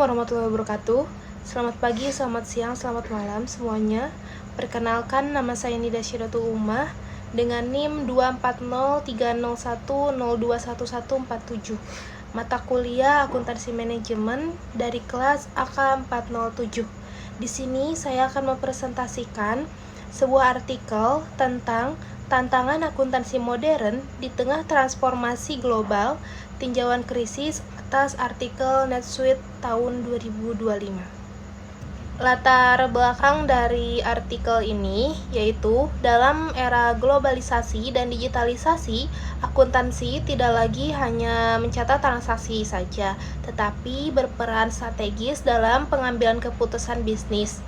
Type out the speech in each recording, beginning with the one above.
warahmatullahi wabarakatuh. Selamat pagi, selamat siang, selamat malam semuanya. Perkenalkan, nama saya Nida Syiratul Ummah dengan NIM 2403010211147. Mata kuliah Akuntansi Manajemen dari kelas AK407. Di sini saya akan mempresentasikan sebuah artikel tentang tantangan akuntansi modern di tengah transformasi global, tinjauan krisis atas artikel NetSuite tahun 2025. Latar belakang dari artikel ini yaitu dalam era globalisasi dan digitalisasi, akuntansi tidak lagi hanya mencatat transaksi saja, tetapi berperan strategis dalam pengambilan keputusan bisnis.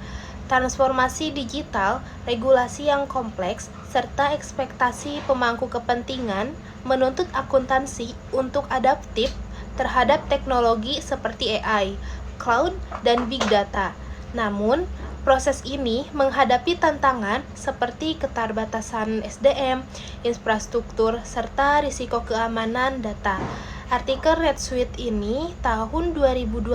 Transformasi digital, regulasi yang kompleks, serta ekspektasi pemangku kepentingan menuntut akuntansi untuk adaptif terhadap teknologi seperti AI, cloud, dan big data. Namun, proses ini menghadapi tantangan seperti keterbatasan SDM, infrastruktur, serta risiko keamanan data. Artikel NetSuite ini tahun 2025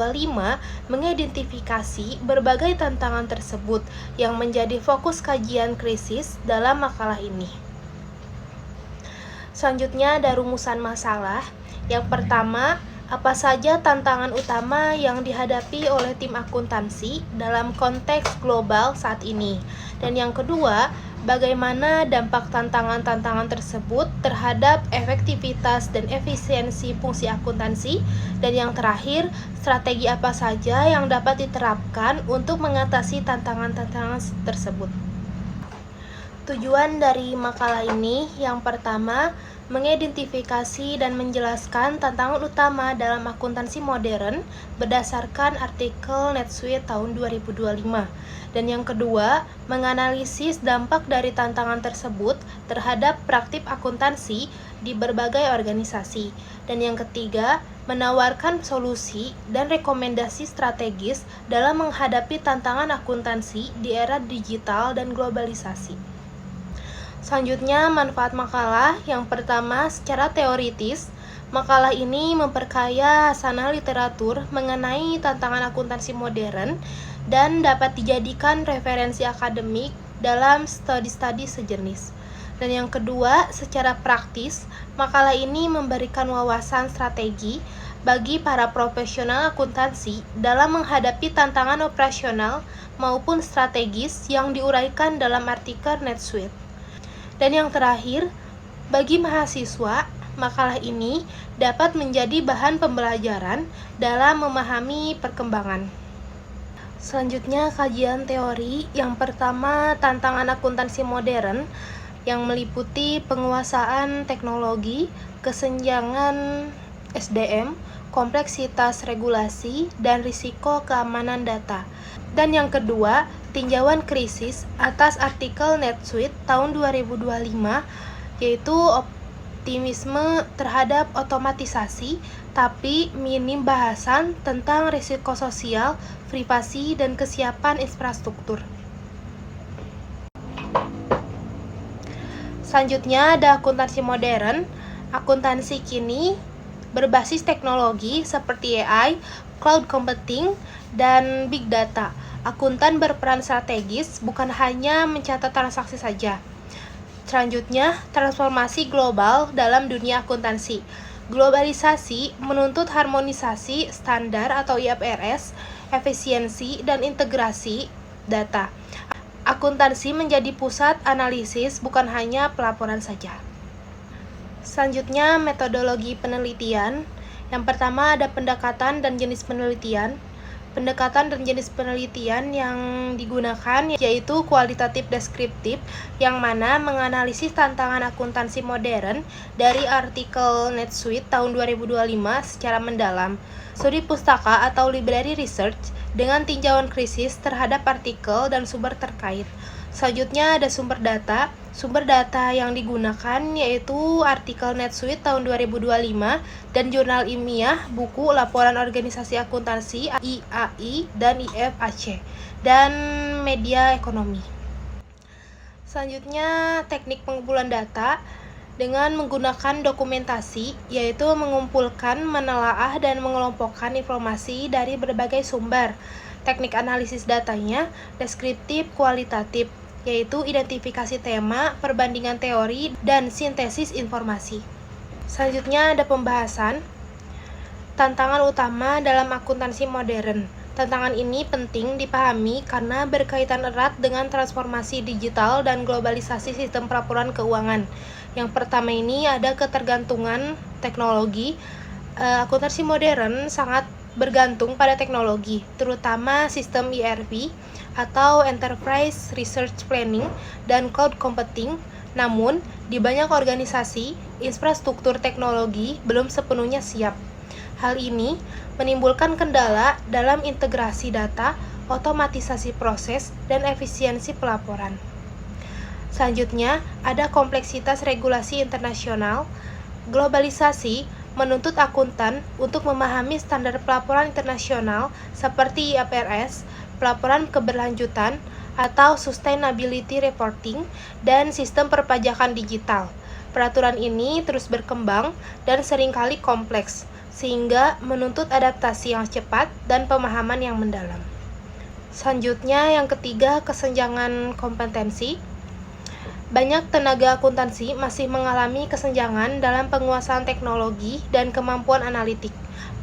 mengidentifikasi berbagai tantangan tersebut yang menjadi fokus kajian krisis dalam makalah ini. Selanjutnya ada rumusan masalah. Yang pertama, apa saja tantangan utama yang dihadapi oleh tim akuntansi dalam konteks global saat ini? Dan yang kedua, bagaimana dampak tantangan-tantangan tersebut terhadap efektivitas dan efisiensi fungsi akuntansi? Dan yang terakhir, strategi apa saja yang dapat diterapkan untuk mengatasi tantangan-tantangan tersebut? Tujuan dari makalah ini yang pertama, mengidentifikasi dan menjelaskan tantangan utama dalam akuntansi modern berdasarkan artikel NetSuite tahun 2025. Dan yang kedua, menganalisis dampak dari tantangan tersebut terhadap praktik akuntansi di berbagai organisasi. Dan yang ketiga, menawarkan solusi dan rekomendasi strategis dalam menghadapi tantangan akuntansi di era digital dan globalisasi. Selanjutnya, manfaat makalah. Yang pertama, secara teoritis, makalah ini memperkaya hasanah literatur mengenai tantangan akuntansi modern dan dapat dijadikan referensi akademik dalam studi-studi sejenis. Dan yang kedua, secara praktis, makalah ini memberikan wawasan strategi bagi para profesional akuntansi dalam menghadapi tantangan operasional maupun strategis yang diuraikan dalam artikel NetSuite. Dan yang terakhir, bagi mahasiswa, makalah ini dapat menjadi bahan pembelajaran dalam memahami perkembangan. Selanjutnya, kajian teori. Yang pertama, tantangan akuntansi modern yang meliputi penguasaan teknologi, kesenjangan SDM, kompleksitas regulasi, dan risiko keamanan data. Dan yang kedua, tinjauan krisis atas artikel NetSuite tahun 2025, yaitu optimisme terhadap otomatisasi, tapi minim bahasan tentang risiko sosial, privasi, dan kesiapan infrastruktur. Selanjutnya ada akuntansi modern. Akuntansi kini berbasis teknologi seperti AI, cloud computing, dan big data. Akuntan berperan strategis, bukan hanya mencatat transaksi saja. Selanjutnya, transformasi global dalam dunia akuntansi. Globalisasi menuntut harmonisasi standar atau IFRS, efisiensi, dan integrasi data. Akuntansi menjadi pusat analisis, bukan hanya pelaporan saja. Selanjutnya, metodologi penelitian. Yang pertama ada pendekatan dan jenis penelitian. Pendekatan dan jenis penelitian yang digunakan yaitu kualitatif deskriptif, yang mana menganalisis tantangan akuntansi modern dari artikel NetSuite tahun 2025 secara mendalam. Studi pustaka atau library research dengan tinjauan krisis terhadap artikel dan sumber terkait. Selanjutnya ada sumber data. Sumber data yang digunakan yaitu artikel NetSuite tahun 2025 dan jurnal ilmiah, buku, laporan organisasi akuntansi, IAI dan IFAC, dan media ekonomi. Selanjutnya, teknik pengumpulan data. dengan menggunakan dokumentasi, yaitu mengumpulkan, menelaah, dan mengelompokkan informasi dari berbagai sumber. Teknik analisis datanya deskriptif kualitatif, yaitu identifikasi tema, perbandingan teori, dan sintesis informasi. Selanjutnya ada pembahasan tantangan utama dalam akuntansi modern. Tantangan ini penting dipahami karena berkaitan erat dengan transformasi digital dan globalisasi sistem pelaporan keuangan. Yang pertama ini ada ketergantungan teknologi. Akuntansi modern sangat bergantung pada teknologi, terutama sistem ERP atau Enterprise Research Planning dan Cloud Computing. Namun, di banyak organisasi, infrastruktur teknologi belum sepenuhnya siap. Hal ini menimbulkan kendala dalam integrasi data, otomatisasi proses, dan efisiensi pelaporan. Selanjutnya, ada kompleksitas regulasi internasional. Globalisasi menuntut akuntan untuk memahami standar pelaporan internasional seperti IFRS, pelaporan keberlanjutan, atau sustainability reporting, dan sistem perpajakan digital. Peraturan ini terus berkembang dan seringkali kompleks, sehingga menuntut adaptasi yang cepat dan pemahaman yang mendalam. Selanjutnya, yang ketiga, kesenjangan kompetensi. Banyak tenaga akuntansi masih mengalami kesenjangan dalam penguasaan teknologi dan kemampuan analitik.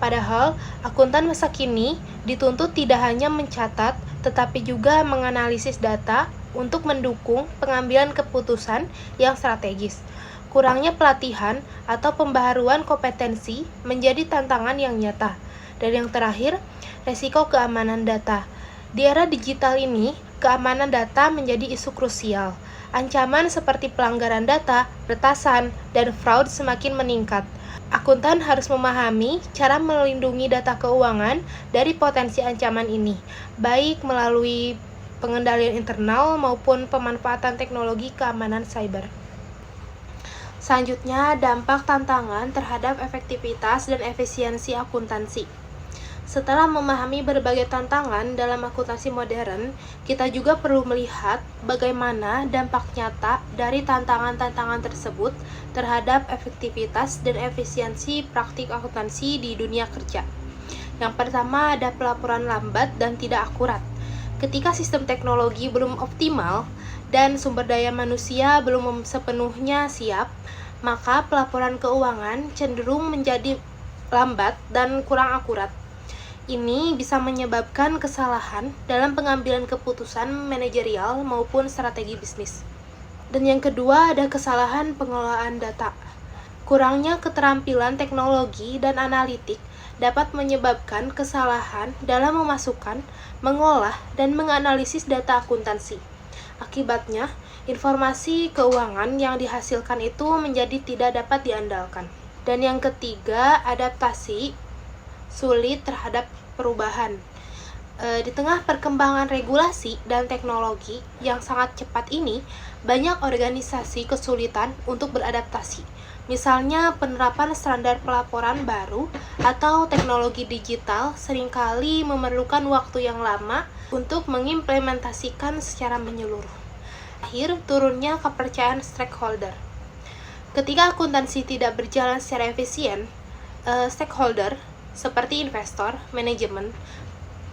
Padahal, akuntan masa kini dituntut tidak hanya mencatat, tetapi juga menganalisis data untuk mendukung pengambilan keputusan yang strategis. Kurangnya pelatihan atau pembaharuan kompetensi menjadi tantangan yang nyata. Dan yang terakhir, resiko keamanan data. Di era digital ini, keamanan data menjadi isu krusial. Ancaman seperti pelanggaran data, peretasan, dan fraud semakin meningkat. Akuntan harus memahami cara melindungi data keuangan dari potensi ancaman ini, baik melalui pengendalian internal maupun pemanfaatan teknologi keamanan cyber. Selanjutnya, dampak tantangan terhadap efektivitas dan efisiensi akuntansi. Setelah memahami berbagai tantangan dalam akuntansi modern, kita juga perlu melihat bagaimana dampak nyata dari tantangan-tantangan tersebut terhadap efektivitas dan efisiensi praktik akuntansi di dunia kerja. Yang pertama ada pelaporan lambat dan tidak akurat. Ketika sistem teknologi belum optimal dan sumber daya manusia belum sepenuhnya siap, maka pelaporan keuangan cenderung menjadi lambat dan kurang akurat. Ini bisa menyebabkan kesalahan dalam pengambilan keputusan manajerial maupun strategi bisnis. Dan yang kedua ada kesalahan pengelolaan data. Kurangnya keterampilan teknologi dan analitik dapat menyebabkan kesalahan dalam memasukkan, mengolah, dan menganalisis data akuntansi. Akibatnya, informasi keuangan yang dihasilkan itu menjadi tidak dapat diandalkan. Dan yang ketiga, adaptasi sulit terhadap perubahan. Di tengah perkembangan regulasi dan teknologi yang sangat cepat ini, banyak organisasi kesulitan untuk beradaptasi. Misalnya penerapan standar pelaporan baru atau teknologi digital seringkali memerlukan waktu yang lama untuk mengimplementasikan secara menyeluruh. Akhir, turunnya kepercayaan stakeholder. Ketika akuntansi tidak berjalan secara efisien, stakeholder seperti investor, manajemen,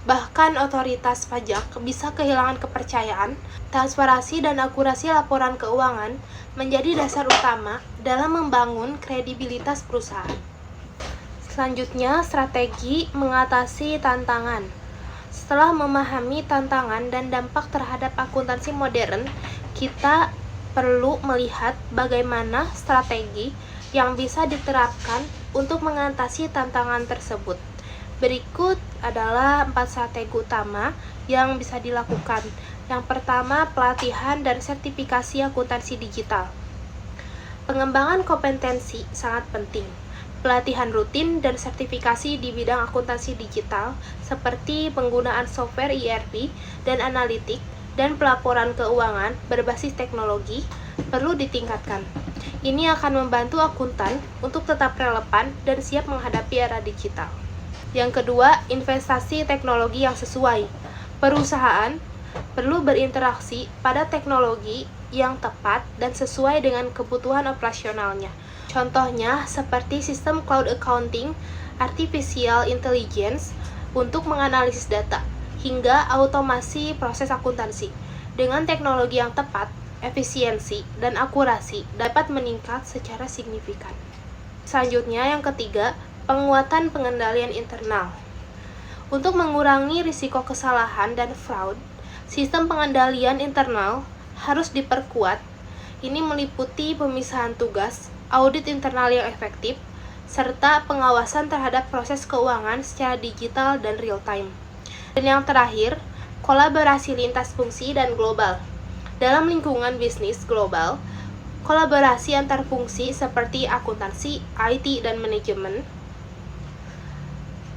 bahkan otoritas pajak bisa kehilangan kepercayaan. Transparansi dan akurasi laporan keuangan menjadi dasar utama dalam membangun kredibilitas perusahaan. Selanjutnya, strategi mengatasi tantangan. Setelah memahami tantangan dan dampak terhadap akuntansi modern, kita perlu melihat bagaimana strategi yang bisa diterapkan untuk mengatasi tantangan tersebut. Berikut adalah 4 strategi utama yang bisa dilakukan. Yang pertama, pelatihan dan sertifikasi akuntansi digital. Pengembangan kompetensi sangat penting. Pelatihan rutin dan sertifikasi di bidang akuntansi digital seperti penggunaan software ERP dan analitik dan pelaporan keuangan berbasis teknologi perlu ditingkatkan. Ini akan membantu akuntan untuk tetap relevan dan siap menghadapi era digital. Yang kedua, investasi teknologi yang sesuai. Perusahaan perlu berinteraksi pada teknologi yang tepat dan sesuai dengan kebutuhan operasionalnya. Contohnya seperti sistem cloud accounting, artificial intelligence untuk menganalisis data, hingga automasi proses akuntansi. Dengan teknologi yang tepat, efisiensi dan akurasi dapat meningkat secara signifikan. Selanjutnya, yang ketiga, penguatan pengendalian internal. Untuk mengurangi risiko kesalahan dan fraud, sistem pengendalian internal harus diperkuat. Ini meliputi pemisahan tugas, audit internal yang efektif, serta pengawasan terhadap proses keuangan secara digital dan real-time. Dan yang terakhir, kolaborasi lintas fungsi dan global. Dalam lingkungan bisnis global, kolaborasi antar fungsi seperti akuntansi, IT, dan manajemen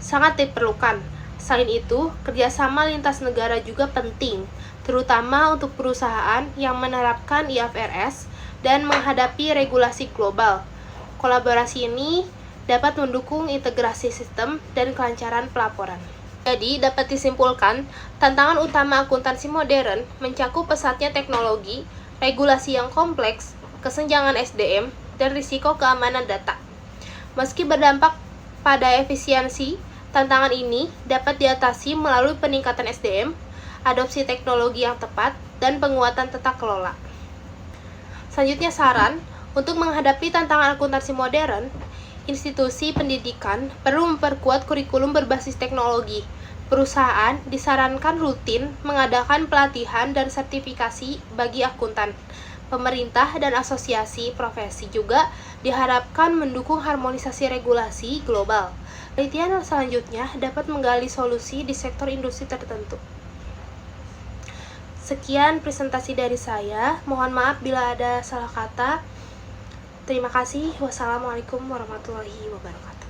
sangat diperlukan. Selain itu, kerjasama lintas negara juga penting, terutama untuk perusahaan yang menerapkan IFRS dan menghadapi regulasi global. Kolaborasi ini dapat mendukung integrasi sistem dan kelancaran pelaporan. Jadi, dapat disimpulkan, tantangan utama akuntansi modern mencakup pesatnya teknologi, regulasi yang kompleks, kesenjangan SDM, dan risiko keamanan data. Meski berdampak pada efisiensi, tantangan ini dapat diatasi melalui peningkatan SDM, adopsi teknologi yang tepat, dan penguatan tata kelola. Selanjutnya, saran untuk menghadapi tantangan akuntansi modern, institusi pendidikan perlu memperkuat kurikulum berbasis teknologi. Perusahaan disarankan rutin mengadakan pelatihan dan sertifikasi bagi akuntan. Pemerintah dan asosiasi profesi juga diharapkan mendukung harmonisasi regulasi global. Penelitian selanjutnya dapat menggali solusi di sektor industri tertentu. Sekian presentasi dari saya. Mohon maaf bila ada salah kata. Terima kasih. Wassalamualaikum warahmatullahi wabarakatuh.